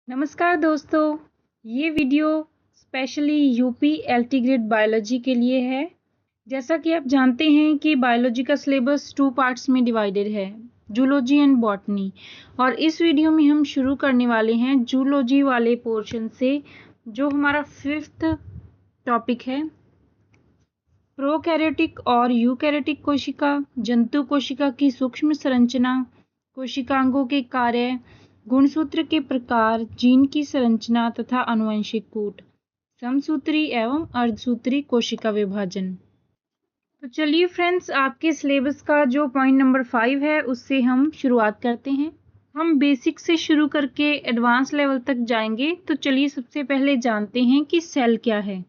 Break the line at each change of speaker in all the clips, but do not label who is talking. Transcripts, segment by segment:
नमस्कार दोस्तों, ये video specially UP LT grade biology के लिए है। जैसा कि आप जानते हैं कि बायोलॉजी का सिलेबस 2 पार्ट्स में डिवाइडेड है, जूलॉजी एंड बॉटनी। और इस वीडियो में हम शुरू करने वाले हैं जूलॉजी वाले पोर्शन से, जो हमारा 5th टॉपिक है। प्रोकैरियोटिक और यूकैरियोटिक कोशिका, जंतु कोशिका की सूक्ष्म संरचना, कोशिकांगों के कार्य, गुणसूत्र के प्रकार, जीन की संरचना तथा आनुवंशिक कूट, समसूत्री एवं अर्धसूत्री कोशिका विभाजन। तो चलिए फ्रेंड्स, आपके सिलेबस का जो पॉइंट नंबर 5 है उससे हम शुरुआत करते हैं। हम बेसिक से शुरू करके एडवांस लेवल तक जाएंगे। तो चलिए सबसे पहले जानते हैं कि सेल क्या है।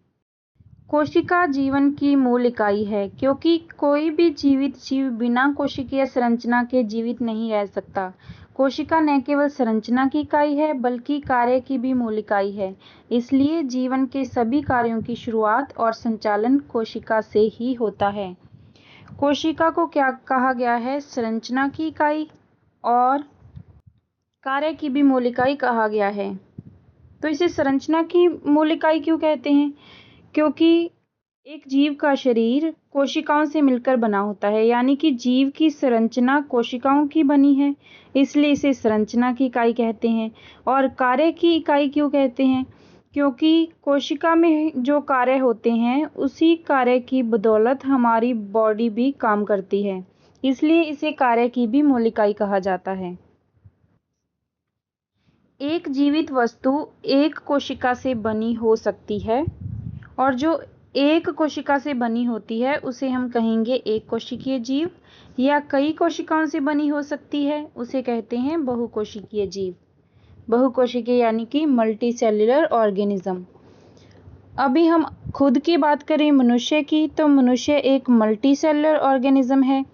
कोशिका जीवन की मूल इकाई है, क्योंकि कोई भी जीवित जीव बिना कोशिकीय संरचना के जीवित नहीं रह सकता। कोशिका न केवल संरचना की इकाई है बल्कि कार्य की भी मूल इकाई है। इसलिए जीवन के सभी कार्यों की शुरुआत और संचालन कोशिका से ही होता है। कोशिका को क्या कहा गया है? संरचना की इकाई और कार्य की भी मूल इकाई कहा गया है। तो इसे संरचना की मूल इकाई क्यों कहते हैं? क्योंकि एक जीव का शरीर कोशिकाओं से मिलकर बना होता है, यानी कि जीव की संरचना कोशिकाओं की बनी है, इसलिए इसे संरचना की इकाई कहते हैं। और कार्य की इकाई क्यों कहते हैं? क्योंकि कोशिका में जो कार्य होते हैं उसी कार्य की बदौलत हमारी बॉडी भी काम करती है, इसलिए इसे कार्य की भी मूल इकाई कहा जाता है। एक जीवित वस्तु एक कोशिका से बनी हो सकती है, और जो एक कोशिका से बनी होती है उसे हम कहेंगे एक कोशिकीय जीव, या कई कोशिकाओं से बनी हो सकती है उसे कहते हैं बहुकोशिकीय जीव। बहुकोशिकीय यानी कि मल्टी सेल्युलर ऑर्गेनिज्म। अभी हम खुद की बात करें मनुष्य की, तो मनुष्य एक मल्टी सेल्युलर ऑर्गेनिज्म है।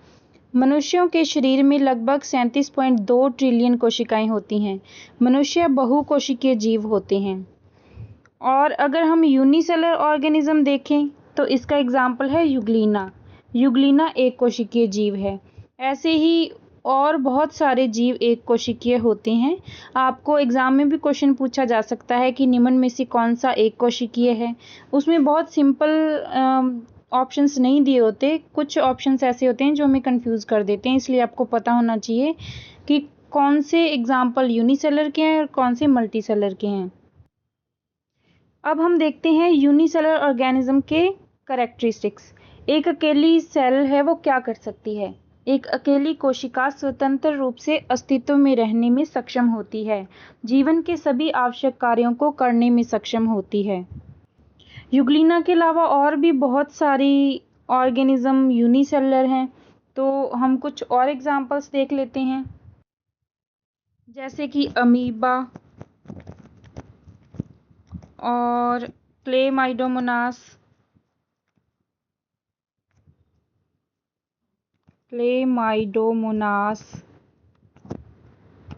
मनुष्यों के शरीर में लगभग 37.2 ट्रिलियन कोशिकाएं होती हैं। मनुष्य बहुकोशिकीय जीव होते हैं। और अगर हम यूनिसेलर ऑर्गेनिज्म देखें तो इसका एग्जाम्पल है यूग्लिना। यूग्लिना एक कोशिकीय जीव है। ऐसे ही और बहुत सारे जीव एक कोशिकीय होते हैं। आपको एग्जाम में भी क्वेश्चन पूछा जा सकता है कि निम्न में से कौन सा एक कोशिकीय है। उसमें बहुत सिंपल ऑप्शंस नहीं दिए होते, कुछ ऑप्शंस ऐसे होते हैं जो हमें कंफ्यूज कर देते हैं, इसलिए आपको पता होना चाहिए कि कौन से एग्जाम्पल यूनिसेलर के हैं और कौन से मल्टीसेलर के हैं। अब हम देखते हैं यूनिसेलर ऑर्गेनिज्म के कैरेक्टरिस्टिक्स। एक अकेली सेल है वो क्या कर सकती है? एक अकेली कोशिका स्वतंत्र रूप से अस्तित्व में रहने में सक्षम होती है, जीवन के सभी आवश्यक कार्यों को करने में सक्षम होती है। यूग्लिना के अलावा और भी बहुत सारी ऑर्गेनिज्म यूनिसेलर हैं, तो हम कुछ और एग्जांपल्स देख लेते हैं, जैसे कि अमीबा और क्लेमाइडोमोनास,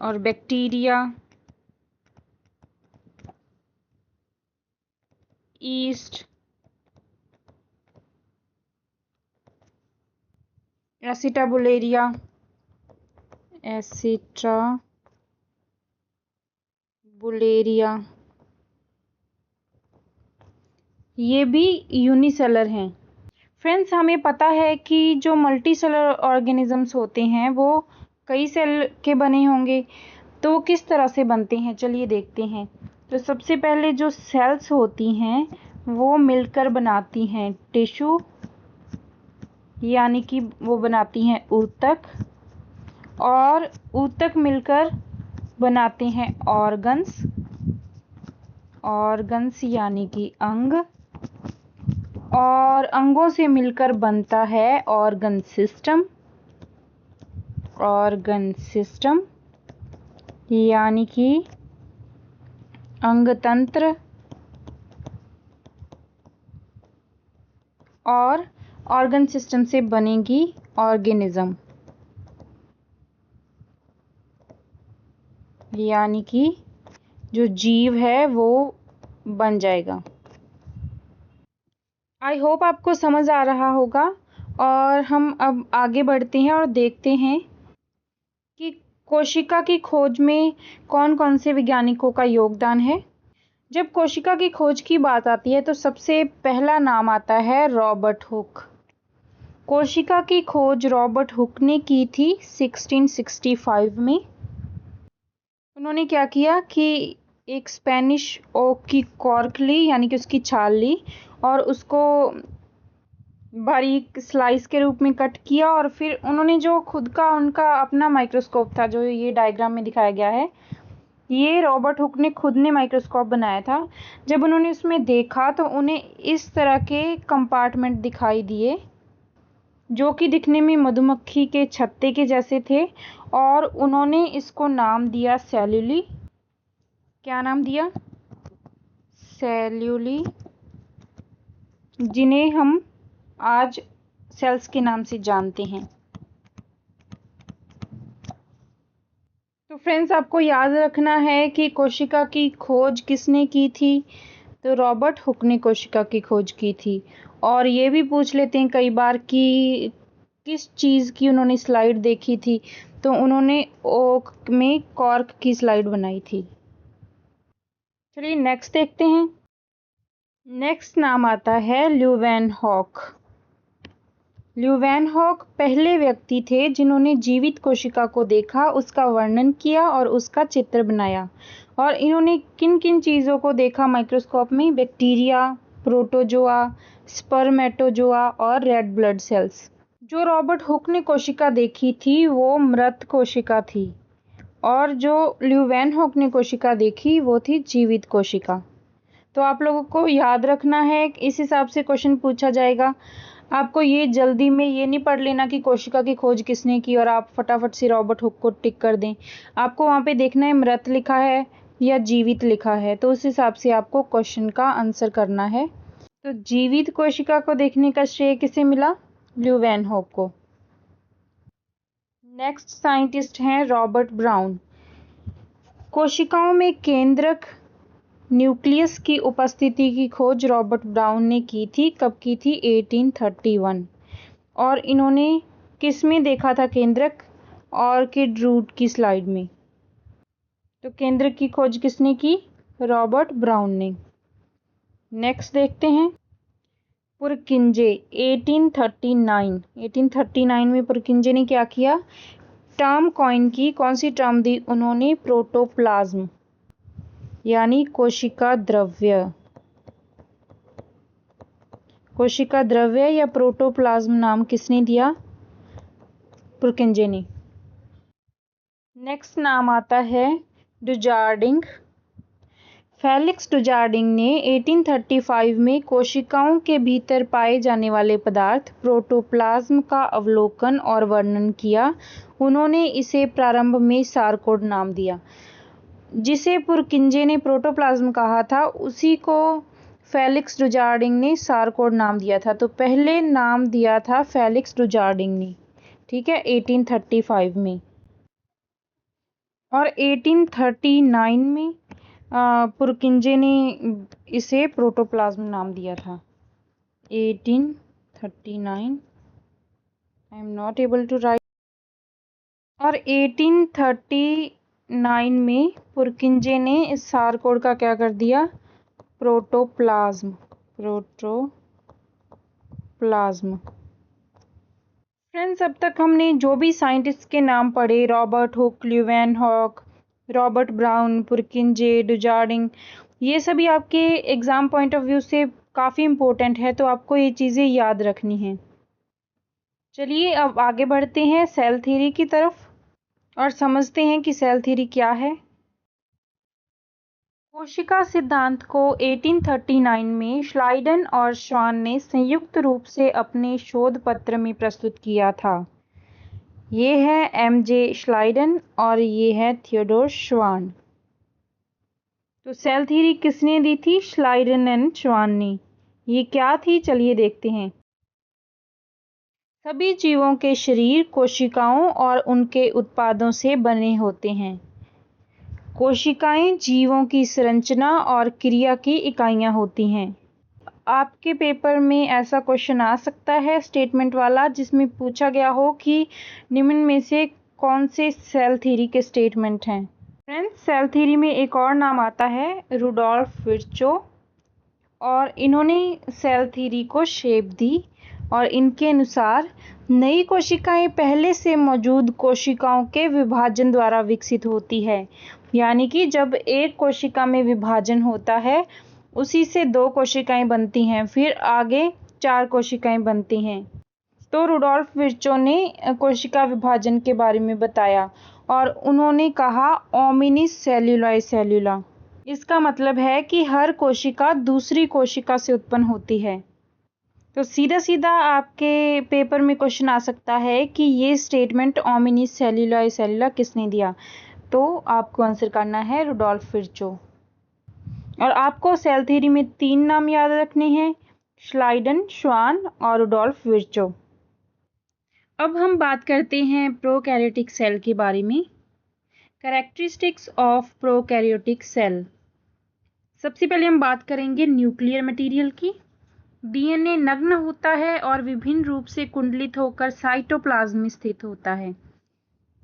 और बैक्टीरिया, ईस्ट, एसिटाबुलेरिया, ये भी यूनिसेलर हैं। फ्रेंड्स, हमें पता है कि जो मल्टीसेलर ऑर्गेनिजम्स होते हैं वो कई सेल के बने होंगे। तो किस तरह से बनते हैं चलिए देखते हैं। तो सबसे पहले जो सेल्स होती हैं वो मिलकर बनाती हैं टिश्यू, यानी कि वो बनाती हैं ऊतक, और ऊतक मिलकर बनाते हैं ऑर्गन्स यानी कि अंग, और अंगों से मिलकर बनता है ऑर्गन सिस्टम यानी कि अंगतंत्र, और ऑर्गन सिस्टम से बनेगी ऑर्गेनिज्म, यानी कि जो जीव है वो बन जाएगा। आई होप आपको समझ आ रहा होगा। और हम अब आगे बढ़ते हैं और देखते हैं कि कोशिका की खोज में कौन कौन से वैज्ञानिकों का योगदान है? जब कोशिका की खोज की बात आती है तो सबसे पहला नाम आता है रॉबर्ट हुक। कोशिका की खोज रॉबर्ट हुक ने की थी 1665 में। उन्होंने क्या किया कि एक स्पेनिश ओक की कॉर्क ली, यानी कि उसकी छाल ली, और उसको बारीक स्लाइस के रूप में कट किया, और फिर उन्होंने जो खुद का उनका अपना माइक्रोस्कोप था, जो ये डायग्राम में दिखाया गया है, ये रॉबर्ट हुक ने खुद ने माइक्रोस्कोप बनाया था। जब उन्होंने उसमें देखा तो उन्हें इस तरह के कंपार्टमेंट दिखाई दिए जो कि दिखने में मधुमक्खी के छत्ते के जैसे थे, और उन्होंने इसको नाम दिया सेल्यूली। क्या नाम दिया? सेल्यूली, जिन्हें हम आज सेल्स के नाम से जानते हैं। तो फ्रेंड्स, आपको याद रखना है कि कोशिका की खोज किसने की थी? तो रॉबर्ट हुक ने कोशिका की खोज की थी। और ये भी पूछ लेते हैं कई बार कि किस चीज़ की उन्होंने स्लाइड देखी थी, तो उन्होंने ओक में कॉर्क की स्लाइड बनाई थी। चलिए नेक्स्ट देखते हैं। नेक्स्ट नाम आता है ल्यूवेनहॉक। ल्यूवेनहॉक पहले व्यक्ति थे जिन्होंने जीवित कोशिका को देखा, उसका वर्णन किया और उसका चित्र बनाया। और इन्होंने किन किन चीज़ों को देखा माइक्रोस्कोप में? बैक्टीरिया, प्रोटोजोआ, स्पर्मेटोजोआ और रेड ब्लड सेल्स। जो रॉबर्ट हुक ने कोशिका देखी थी वो मृत कोशिका थी, और जो ल्यूवेनहॉक ने कोशिका देखी वो थी जीवित कोशिका। तो आप लोगों को याद रखना है, इस हिसाब से क्वेश्चन पूछा जाएगा। आपको ये जल्दी में ये नहीं पढ़ लेना कि कोशिका की खोज किसने की और आप फटाफट से रॉबर्ट हुक को टिक कर दें। आपको वहाँ पे देखना है मृत लिखा है या जीवित लिखा है, तो उस हिसाब से आपको क्वेश्चन का आंसर करना है। तो जीवित कोशिका को देखने का श्रेय किसे मिला? ल्यूवेनहॉक को। नेक्स्ट साइंटिस्ट हैं रॉबर्ट ब्राउन। कोशिकाओं में केंद्रक न्यूक्लियस की उपस्थिति की खोज रॉबर्ट ब्राउन ने की थी। कब की थी? 1831। और इन्होंने किस में देखा था केंद्रक? ऑर्किड रूट की स्लाइड में। तो केंद्रक की खोज किसने की? रॉबर्ट ब्राउन ने। नेक्स्ट देखते हैं पुरकिंजे। 1839 में पुरकिंजे ने क्या किया? टर्म कॉइन की। कौन सी टर्म दी उन्होंने? प्रोटोप्लाज्म, यानी कोशिका द्रव्य। कोशिका द्रव्य या प्रोटोप्लाज्म नाम किसने दिया? पुरकिंजे ने। नेक्स्ट नाम आता है डुजार्डिंग। फेलिक्स डुजार्डिंग ने 1835 में कोशिकाओं के भीतर पाए जाने वाले पदार्थ प्रोटोप्लाज्म का अवलोकन और वर्णन किया। उन्होंने इसे प्रारंभ में सारकोड नाम दिया। जिसे पुरकिंजे ने प्रोटोप्लाज्म कहा था, उसी को फेलिक्स डुजार्डिंग ने सारकोड नाम दिया था। तो पहले नाम दिया था फेलिक्स डुजार्डिंग ने, ठीक है, 1835 में। और 1839 में पुरकिंजे ने इसे प्रोटोप्लाज्म नाम दिया था। 1839, I am not able to write. और 1839 में पुरकिंजे ने इस सारकोड का क्या कर दिया? प्रोटोप्लाज्म। फ्रेंड्स, अब तक हमने जो भी साइंटिस्ट के नाम पढ़े, Robert Hooke, Leeuwenhoek, Robert Brown, Purkinje, Dujardin, ये सभी आपके एग्ज़ाम पॉइंट ऑफ व्यू से काफ़ी इम्पोर्टेंट है, तो आपको ये चीज़ें याद रखनी हैं। चलिए अब आगे बढ़ते हैं सेल थ्योरी की तरफ और समझते हैं कि सेल थ्योरी क्या है। कोशिका सिद्धांत को 1839 में श्लाइडन और श्वान ने संयुक्त रूप से अपने शोध पत्र में प्रस्तुत किया था। ये है एम.जे. श्लाइडन और ये है थियोडोर श्वान। तो सेल थ्योरी किसने दी थी? श्लाइडन एंड श्वान ने। ये क्या थी? चलिए देखते हैं। सभी जीवों के शरीर कोशिकाओं और उनके उत्पादों से बने होते हैं। कोशिकाएं जीवों की संरचना और क्रिया की इकाइयां होती हैं। आपके पेपर में ऐसा क्वेश्चन आ सकता है स्टेटमेंट वाला, जिसमें पूछा गया हो कि निम्न में से कौन से सेल थ्योरी के स्टेटमेंट हैं? फ्रेंड्स, सेल थ्योरी में एक और नाम आता है रुडोल्फ विर्चो, और इन्होंने सेल थ्योरी को शेप दी और इनके अनुसार नई कोशिकाएं पहले से मौजूद कोशिकाओं के विभाजन द्वारा विकसित होती है। यानी कि जब एक कोशिका में विभाजन होता है उसी से 2 कोशिकाएं बनती हैं, फिर आगे 4 कोशिकाएं बनती हैं। तो रुडोल्फ विर्चो ने कोशिका विभाजन के बारे में बताया और उन्होंने कहा ओमिनिस सेल्युलाe सेल्युला। इसका मतलब है कि हर कोशिका दूसरी कोशिका से उत्पन्न होती है। तो सीधा सीधा आपके पेपर में क्वेश्चन आ सकता है कि ये स्टेटमेंट ओमिनिस सेल्युलाe सेल्युला किसने दिया? तो आपको आंसर करना है रुडोल्फ विर्चो। और आपको सेल थ्योरी में 3 नाम याद रखने हैं, श्लाइडन, श्वान और रुडोल्फ विर्चो। अब हम बात करते हैं प्रोकैरियोटिक सेल के बारे में। Characteristics of prokaryotic cell. सबसे पहले हम बात करेंगे न्यूक्लियर मटेरियल की। डीएनए नग्न होता है और विभिन्न रूप से कुंडलित होकर साइटोप्लाज्म में स्थित होता है।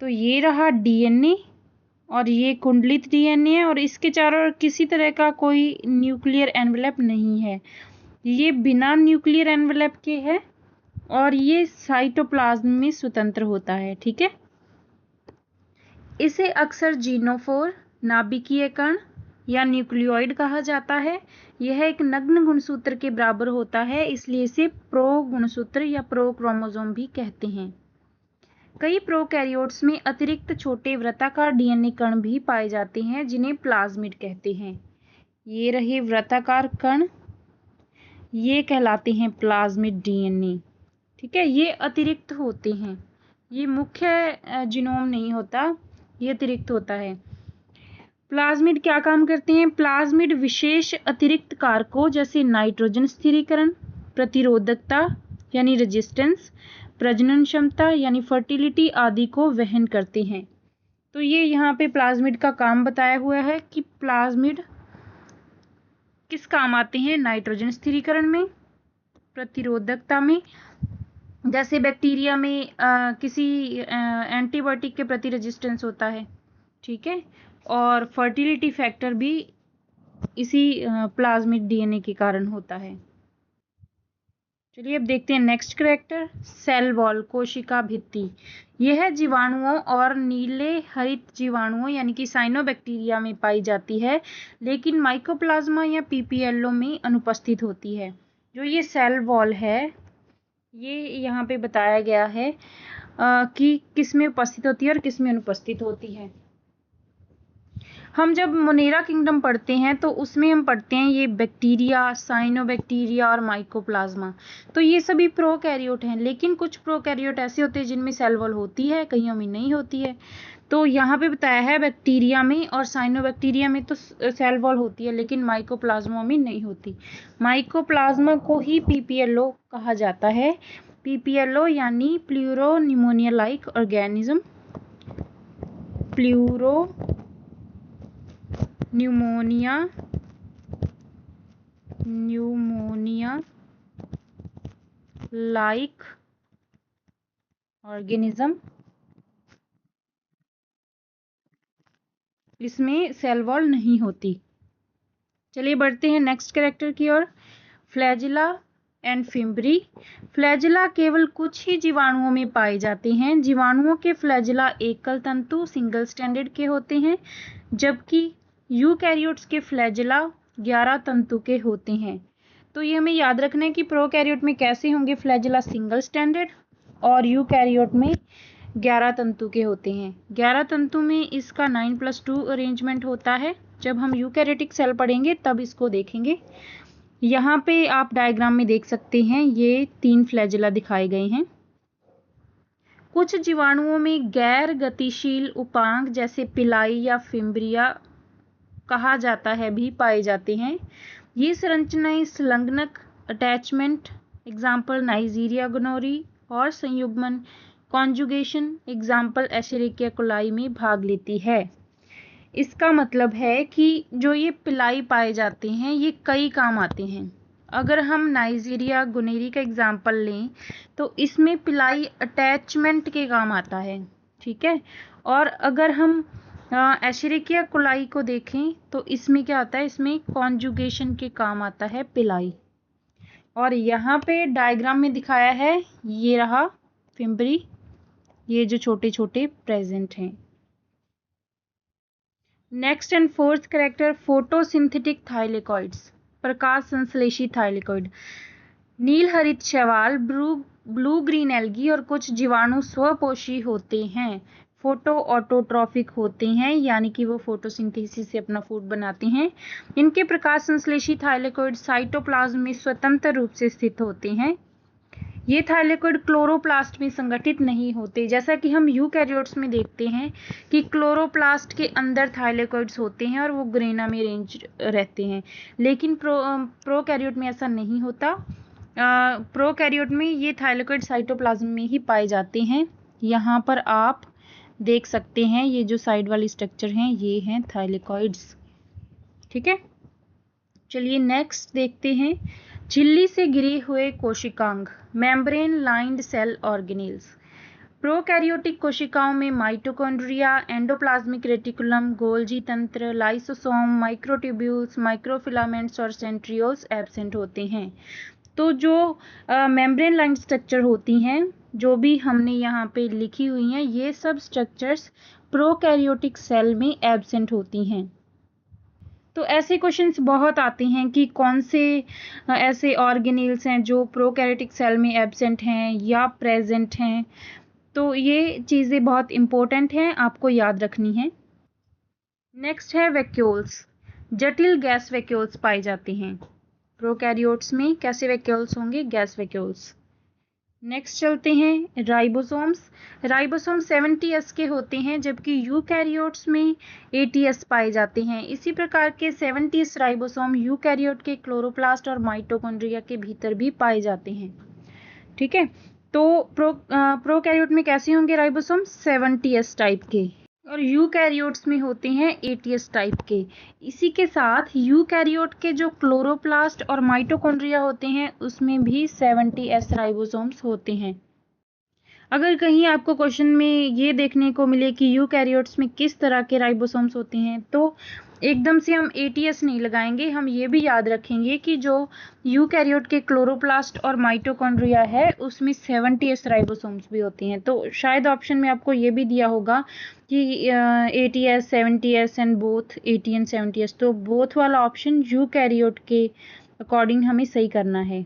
तो ये रहा डीएनए और ये कुंडलित डीएनए है और इसके चारों ओर किसी तरह का कोई न्यूक्लियर एनवेलप नहीं है। ये बिना न्यूक्लियर एनवेलप के है और ये साइटोप्लाज्म में स्वतंत्र होता है। ठीक है, इसे अक्सर जीनोफोर, नाभिकीय कण या न्यूक्लियोइड कहा जाता है। यह एक नग्न गुणसूत्र के बराबर होता है, इसलिए इसे प्रो गुणसूत्र या प्रो क्रोमोसोम भी कहते हैं। कई प्रोकैरियोट्स में अतिरिक्त छोटे वृत्ताकार डीएनए कण भी पाए जाते हैं जिन्हें प्लाज्मिड कहते हैं। ये रहे वृत्ताकार कण, ये कहलाते हैं प्लाज्मिड डीएनए। ठीक है, ये अतिरिक्त होते हैं, ये मुख्य जीनोम नहीं होता, ये अतिरिक्त होता है। प्लाज्मिड क्या काम करते हैं? प्लाज्मिड विशेष अतिरिक्त कारकों जैसे नाइट्रोजन स्थिरीकरण, प्रतिरोधकता यानी रेजिस्टेंस, प्रजनन क्षमता यानी फर्टिलिटी आदि को वहन करते हैं। तो ये यहाँ पे प्लाज्मिड का काम बताया हुआ है कि प्लाज्मिड किस काम आते हैं? नाइट्रोजन स्थिरीकरण में, प्रतिरोधकता में, जैसे बैक्टीरिया में किसी एंटीबायोटिक के प्रति रेजिस्टेंस होता है। ठीक है, और फर्टिलिटी फैक्टर भी इसी प्लाज्मिड डीएनए के कारण होता है। चलिए अब देखते हैं नेक्स्ट कैरेक्टर, सेल वॉल, कोशिका भित्ति। यह जीवाणुओं और नीले हरित जीवाणुओं यानी कि साइनोबैक्टीरिया में पाई जाती है, लेकिन माइकोप्लाज्मा या पीपीएलओ में अनुपस्थित होती है। जो ये सेल वॉल है, ये यहाँ पे बताया गया है कि किस में उपस्थित होती है और किस में अनुपस्थित होती है। हम जब मोनेरा किंगडम पढ़ते हैं तो उसमें हम पढ़ते हैं ये बैक्टीरिया, साइनोबैक्टीरिया और माइकोप्लाज्मा। तो ये सभी प्रोकैरियोट हैं, लेकिन कुछ प्रोकैरियोट ऐसे होते हैं जिनमें सेल वॉल होती है, कईयों में नहीं होती है। तो यहाँ पे बताया है बैक्टीरिया में और साइनोबैक्टीरिया में तो सेल वॉल होती है, लेकिन माइकोप्लाज्मा में नहीं होती। माइकोप्लाज्मा को ही पीपीएलओ कहा जाता है। पीपीएलओ यानी pleuro pneumonia like organism, pleuro pneumonia like organism. इसमें सेल वॉल नहीं होती। चलिए बढ़ते हैं नेक्स्ट कैरेक्टर की ओर, फ्लैजिला एंड फिम्बरी। फ्लैजिला केवल कुछ ही जीवाणुओं में पाए जाते हैं। जीवाणुओं के फ्लैजिला एकल तंतु सिंगल स्टैंडर्ड के होते हैं, जबकि यूकैरियोट्स के फ्लैजिला 11 तंतु के होते हैं। तो ये हमें याद रखना है कि प्रोकैरियोट में कैसे होंगे फ्लैजिला? सिंगल स्टैंडर्ड, और यूकैरियोट में 11 तंतु के होते हैं। 11 तंतु में इसका 9+2 अरेंजमेंट होता है। जब हम यूकैरियोटिक सेल पढ़ेंगे तब इसको देखेंगे। यहाँ पे आप डायग्राम में देख सकते हैं, ये 3 फ्लैजिला दिखाए गए हैं। कुछ जीवाणुओं में गैर गतिशील उपांग जैसे पिलाई या फिम्ब्रिया कहा जाता है भी पाए जाते हैं। ये संरचनाएं संलग्नक, अटैचमेंट, एग्जाम्पल नाइजीरिया गोनोरी, और संयुग्मन, कॉन्जुगेशन, एग्जाम्पल एशेरिकिया कोलाई में भाग लेती है। इसका मतलब है कि जो ये पिलाई पाए जाते हैं ये कई काम आते हैं। अगर हम नाइजीरिया गोनेरी का एग्जाम्पल लें तो इसमें पिलाई अटैचमेंट के काम आता है। ठीक है। और अगर हम एशेरिकिया कोलाई को देखें तो इसमें क्या आता है, इसमें कॉन्जुगेशन के काम आता है पिलाई। और यहाँ पे डायग्राम में दिखाया है, ये रहा फिम्बरी, ये जो छोटे छोटे प्रेजेंट हैं। Next and fourth character, photosynthetic thylakoids, प्रकाश संश्लेषी थाइलेकॉइड। नील हरित शैवाल, ब्लू ग्रीन एल्गी और कुछ जीवाणु स्वपोषी होते हैं, फोटो ऑटोट्रॉफिक होते हैं, यानी कि वो फोटोसिंथेसिस से अपना फूड बनाते हैं। इनके प्रकाश संश्लेषी थाइलेकॉइड साइटोप्लाज्म में स्वतंत्र रूप से स्थित होते हैं। ये थाइलेकॉइड क्लोरोप्लास्ट में संगठित नहीं होते, जैसा कि हम यूकैरियोट्स में देखते हैं कि क्लोरोप्लास्ट के अंदर थाइलेकॉइड्स होते हैं और वो ग्रेना में अरेंज रहते हैं, लेकिन प्रोकैरियोट में ऐसा नहीं होता। प्रोकैरियोट में ये थाइलेकॉइड साइटोप्लाज्म में ही पाए जाते हैं। यहाँ पर आप देख सकते हैं, ये जो साइड वाली स्ट्रक्चर हैं ये हैं थाइलेकॉइड्स, ठीक है। चलिए नेक्स्ट देखते हैं, झिल्ली से गिरे हुए कोशिकांग, membrane lined cell organelles. Prokaryotic कोशिकाओं में माइटोकॉन्ड्रिया, एंडोप्लाज्मिक रेटिकुलम, गोल्जी तंत्र, लाइसोसोम, माइक्रोट्यूब्यूल्स, माइक्रोफिलामेंट्स और सेंट्रियोल्स एब्सेंट होते हैं। तो जो मेम्ब्रेन लाइंड स्ट्रक्चर होती हैं, जो भी हमने यहाँ पे लिखी हुई हैं, ये सब स्ट्रक्चर्स प्रोकैरियोटिक सेल में एब्सेंट होती हैं। तो ऐसे क्वेश्चंस बहुत आते हैं कि कौन से ऐसे ऑर्गेनेल्स हैं जो प्रोकैरियोटिक सेल में एब्सेंट हैं या प्रेजेंट हैं। तो ये चीज़ें बहुत इंपॉर्टेंट हैं, आपको याद रखनी है। नेक्स्ट है वैक्यूल्स, जटिल गैस वैक्यूल्स पाए जाते हैं। प्रोकैरियोट्स में कैसे वैक्यूल्स होंगे, गैस वैक्यूल्स। नेक्स्ट चलते हैं राइबोसोम्स। राइबोसोम 70S के होते हैं, जबकि यूकैरियोट्स में 80S पाए जाते हैं। इसी प्रकार के 70S राइबोसोम यूकैरियोट के क्लोरोप्लास्ट और माइटोकॉन्ड्रिया के भीतर भी पाए जाते हैं, ठीक है। तो प्रोकैरियोट में कैसे होंगे राइबोसोम, 70S टाइप के, और यूकैरियोट्स में होते हैं 80S टाइप के। इसी के साथ यूकैरियोट के जो क्लोरोप्लास्ट और माइटोकॉन्ड्रिया होते हैं उसमें भी 70S राइबोसोम्स होते हैं। अगर कहीं आपको क्वेश्चन में ये देखने को मिले कि यूकैरियोट्स में किस तरह के राइबोसोम्स होते हैं, तो एकदम से हम 80S नहीं लगाएंगे, हम ये भी याद रखेंगे कि जो यूकैरियोट के क्लोरोप्लास्ट और माइटोकॉन्ड्रिया है उसमें 70S राइबोसोम्स भी होती हैं। तो शायद ऑप्शन में आपको ये भी दिया होगा कि 80S 70S and both 80 and 70S, तो बोथ वाला ऑप्शन यूकैरियोट के अकॉर्डिंग हमें सही करना है।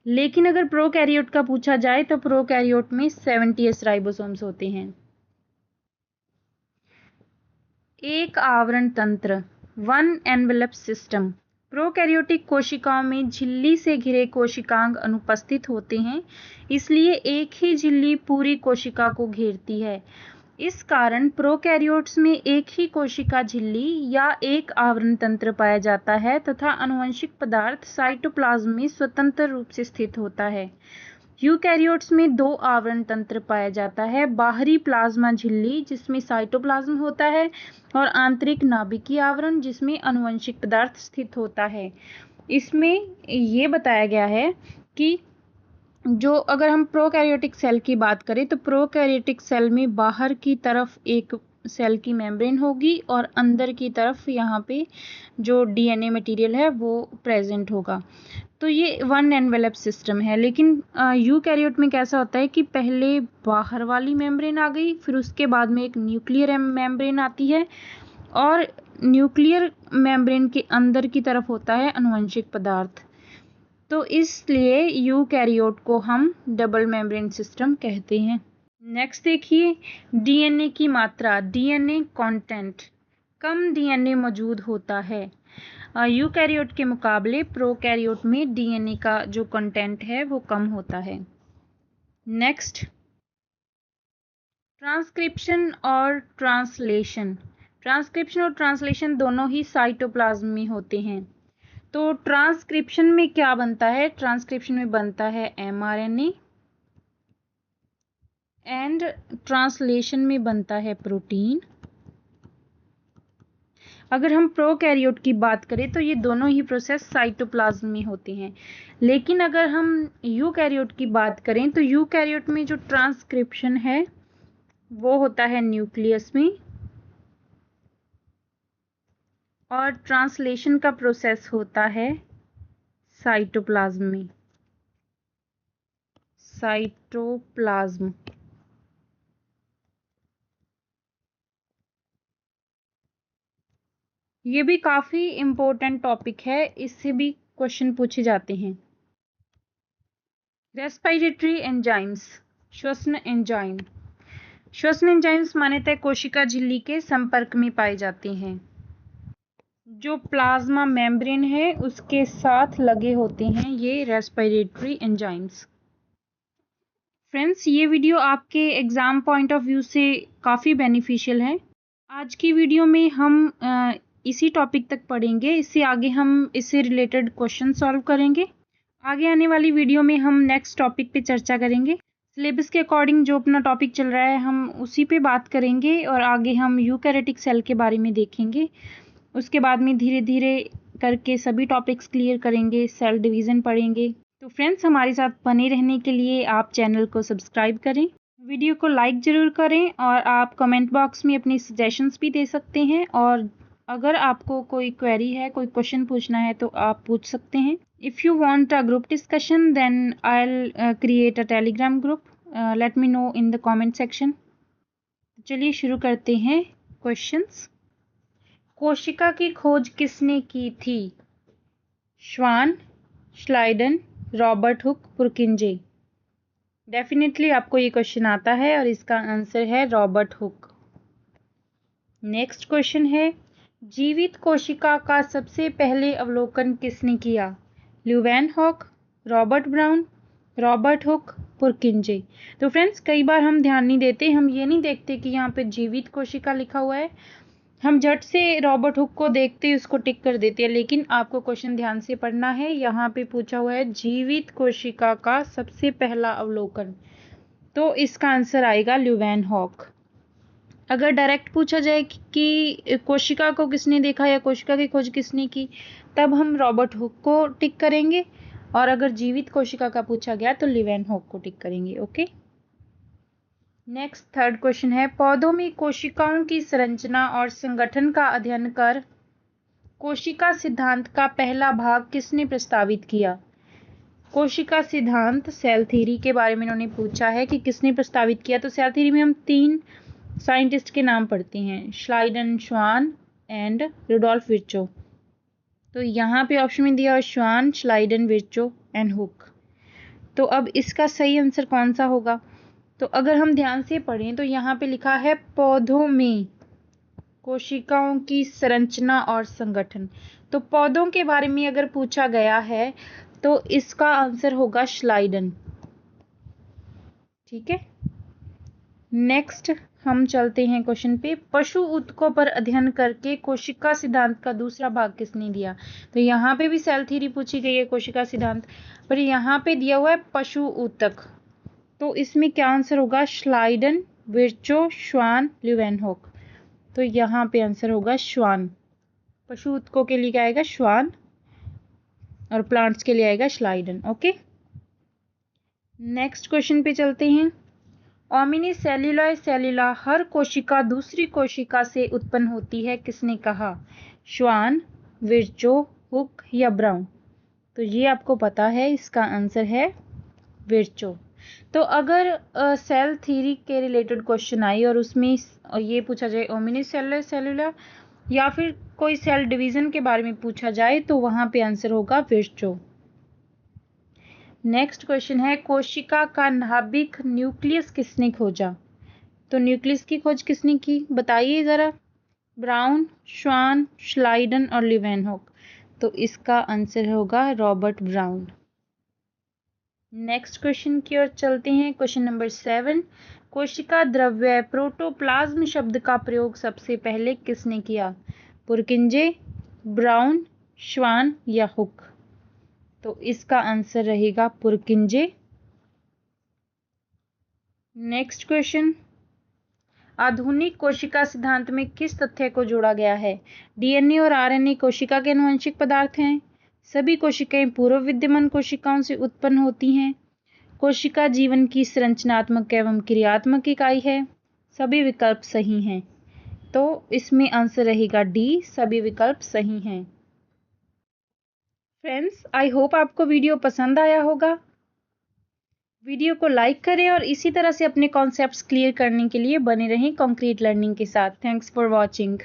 लेकिन अगर प्रोकैरियोट का पूछा जाए तो प्रोकैरियोट में 70S राइबोसोम्स होते हैं। एक आवरण तंत्र, वन एनवेलप सिस्टम। प्रोकैरियोटिक कोशिकाओं में झिल्ली से घिरे कोशिकांग अनुपस्थित होते हैं, इसलिए एक ही झिल्ली पूरी कोशिका को घेरती है। इस कारण प्रोकैरियोट्स में एक ही कोशिका झिल्ली या एक आवरण तंत्र पाया जाता है तथा आनुवंशिक पदार्थ साइटोप्लाज्म में स्वतंत्र रूप से स्थित होता है। यूकैरियोट्स में 2 आवरण तंत्र पाया जाता है, बाहरी प्लाज्मा झिल्ली जिसमें साइटोप्लाज्म होता है और आंतरिक नाभिकीय आवरण जिसमें आनुवंशिक पदार्थ स्थित होता है। इसमें ये बताया गया है कि जो अगर हम प्रोकैरियोटिक सेल की बात करें तो प्रोकैरियोटिक सेल में बाहर की तरफ एक सेल की मेम्ब्रेन होगी और अंदर की तरफ यहाँ पे जो डीएनए मटेरियल है वो प्रेजेंट होगा। तो ये वन एनवेलप सिस्टम है। लेकिन यूकैरियोट में कैसा होता है कि पहले बाहर वाली मेम्ब्रेन आ गई, फिर उसके बाद में एक न्यूक्लियर मेम्ब्रेन आती है और न्यूक्लियर मेम्ब्रेन के अंदर की तरफ होता है आनुवंशिक पदार्थ। तो इसलिए यूकैरियोट को हम डबल मेम्ब्रेन सिस्टम कहते हैं। नेक्स्ट देखिए, डीएनए की मात्रा, डीएनए कंटेंट। कम डीएनए मौजूद होता है यूकैरियोट के मुकाबले। प्रोकैरियोट में डीएनए का जो कंटेंट है वो कम होता है। नेक्स्ट, ट्रांसक्रिप्शन और ट्रांसलेशन। ट्रांसक्रिप्शन और ट्रांसलेशन दोनों ही साइटोप्लाज्म में होते हैं। तो ट्रांसक्रिप्शन में क्या बनता है, ट्रांसक्रिप्शन में बनता है mRNA एंड ट्रांसलेशन में बनता है प्रोटीन। अगर हम प्रोकैरियोट की बात करें तो ये दोनों ही प्रोसेस साइटोप्लाज्म में होते हैं। लेकिन अगर हम यूकैरियोट की बात करें तो यूकैरियोट में जो ट्रांसक्रिप्शन है वो होता है न्यूक्लियस में, और ट्रांसलेशन का प्रोसेस होता है साइटोप्लाज्म में। साइटोप्लाज्म। ये भी काफी इम्पोर्टेंट टॉपिक है, इससे भी क्वेश्चन पूछे जाते हैं। रेस्पिरेटरी एंजाइम्स, श्वसन एंजाइम। श्वसन एंजाइम्स मान्यतः कोशिका झिल्ली के संपर्क में पाए जाते हैं, जो प्लाज्मा मेम्ब्रेन है उसके साथ लगे होते हैं ये रेस्पिरेटरी एंजाइम्स। फ्रेंड्स, ये वीडियो आपके एग्ज़ाम पॉइंट ऑफ व्यू से काफ़ी बेनिफिशियल है। आज की वीडियो में हम इसी टॉपिक तक पढ़ेंगे, इससे आगे हम इससे रिलेटेड क्वेश्चन सॉल्व करेंगे। आगे आने वाली वीडियो में हम नेक्स्ट टॉपिक पे चर्चा करेंगे। सिलेबस के अकॉर्डिंग जो अपना टॉपिक चल रहा है हम उसी पे बात करेंगे, और आगे हम यूकैरियोटिक सेल के बारे में देखेंगे। उसके बाद में धीरे धीरे करके सभी टॉपिक्स क्लियर करेंगे, सेल डिवीज़न पढ़ेंगे। तो फ्रेंड्स, हमारे साथ बने रहने के लिए आप चैनल को सब्सक्राइब करें, वीडियो को लाइक ज़रूर करें, और आप कमेंट बॉक्स में अपनी सजेशंस भी दे सकते हैं। और अगर आपको कोई क्वेरी है, कोई क्वेश्चन पूछना है तो आप पूछ सकते हैं। If you want a group discussion then I will create a Telegram group, let me know in the comment section. चलिए शुरू करते हैं क्वेश्चंस। कोशिका की खोज किसने की थी? श्वान, श्लाइडन, रॉबर्ट हुक, पुरकिंजे। डेफिनेटली आपको ये क्वेश्चन आता है और इसका आंसर है रॉबर्ट हुक। नेक्स्ट क्वेश्चन है, जीवित कोशिका का सबसे पहले अवलोकन किसने किया? Leeuwenhoek, Robert brown, Robert Hooke, पुरकिंजे। तो फ्रेंड्स, कई बार हम ध्यान नहीं देते, हम ये नहीं देखते कि यहाँ पे जीवित कोशिका लिखा हुआ है, हम झट से रॉबर्ट हुक को देखते ही उसको टिक कर देते हैं। लेकिन आपको क्वेश्चन ध्यान से पढ़ना है। यहाँ पे पूछा हुआ है जीवित कोशिका का सबसे पहला अवलोकन, तो इसका आंसर आएगा ल्यूवेनहॉक। अगर डायरेक्ट पूछा जाए कि कोशिका को किसने देखा या कोशिका की खोज किसने की, तब हम रॉबर्ट हुक को टिक करेंगे, और अगर जीवित कोशिका का पूछा गया तो ल्यूवेनहॉक को टिक करेंगे। ओके, नेक्स्ट थर्ड क्वेश्चन है, पौधों में कोशिकाओं की संरचना और संगठन का अध्ययन कर कोशिका सिद्धांत का पहला भाग किसने प्रस्तावित किया? कोशिका सिद्धांत, सेल थ्योरी के बारे में इन्होंने पूछा है कि किसने प्रस्तावित किया। तो सेल थ्योरी में हम 3 साइंटिस्ट के नाम पढ़ते हैं, श्लाइडन, श्वान एंड रुडोल्फ विर्चो। तो यहाँ पे ऑप्शन में दिया श्वान, श्लाइडन, विर्चो एंड हुक। तो अब इसका सही आंसर कौन सा होगा? तो अगर हम ध्यान से पढ़ें तो यहाँ पे लिखा है पौधों में कोशिकाओं की संरचना और संगठन। तो पौधों के बारे में अगर पूछा गया है तो इसका आंसर होगा श्लाइडन। ठीक है, नेक्स्ट हम चलते हैं क्वेश्चन पे। पशु ऊतकों पर अध्ययन करके कोशिका सिद्धांत का दूसरा भाग किसने दिया? तो यहाँ पे भी सेल थ्योरी पूछी गई है, कोशिका सिद्धांत, पर यहाँ पे दिया हुआ है पशु ऊतक। तो इसमें क्या आंसर होगा? श्लाइडन, विर्चो, श्वान, ल्यूवेनहॉक। तो यहाँ पे आंसर होगा श्वान। पशु ऊतकों के लिए क्या आएगा? श्वान, और प्लांट्स के लिए आएगा श्लाइडन। ओके, नेक्स्ट क्वेश्चन पे चलते हैं। ओमिनी सेल्यूलॉय सेल्यूला हर कोशिका दूसरी कोशिका से उत्पन्न होती है, किसने कहा? श्वान, विर्चो, हुक या ब्राउन? तो ये आपको पता है, इसका आंसर है विर्चो। तो अगर सेल थ्योरी के रिलेटेड क्वेश्चन आई और उसमें ये पूछा जाए ओमिनी सेल्यूलर सेल्यूला या फिर कोई सेल डिवीजन के बारे में पूछा जाए तो वहाँ पे आंसर होगा विर्चो। नेक्स्ट क्वेश्चन है, कोशिका का नाभिक न्यूक्लियस किसने खोजा? तो न्यूक्लियस की खोज किसने की, बताइए ज़रा। ब्राउन, श्वान, श्लाइडन और ल्यूवेनहॉक। तो इसका आंसर होगा रॉबर्ट ब्राउन। नेक्स्ट क्वेश्चन की ओर चलते हैं। क्वेश्चन नंबर 7, कोशिका द्रव्य प्रोटोप्लाज्म शब्द का प्रयोग सबसे पहले किसने किया? पुरकिंजे, ब्राउन, श्वान या हुक? तो इसका आंसर रहेगा पुरकिंजे। नेक्स्ट क्वेश्चन, आधुनिक कोशिका सिद्धांत में किस तथ्य को जोड़ा गया है? डीएनए और आरएनए कोशिका के आनुवंशिक पदार्थ हैं। सभी कोशिकाएं पूर्व विद्यमान कोशिकाओं से उत्पन्न होती हैं। कोशिका जीवन की संरचनात्मक एवं क्रियात्मक इकाई है। सभी विकल्प सही हैं। तो इसमें आंसर रहेगा डी, सभी विकल्प सही हैं। फ्रेंड्स, आई होप आपको वीडियो पसंद आया होगा। वीडियो को लाइक करें और इसी तरह से अपने कॉन्सेप्ट्स क्लियर करने के लिए बने रहें कंक्रीट लर्निंग के साथ। Thanks for watching.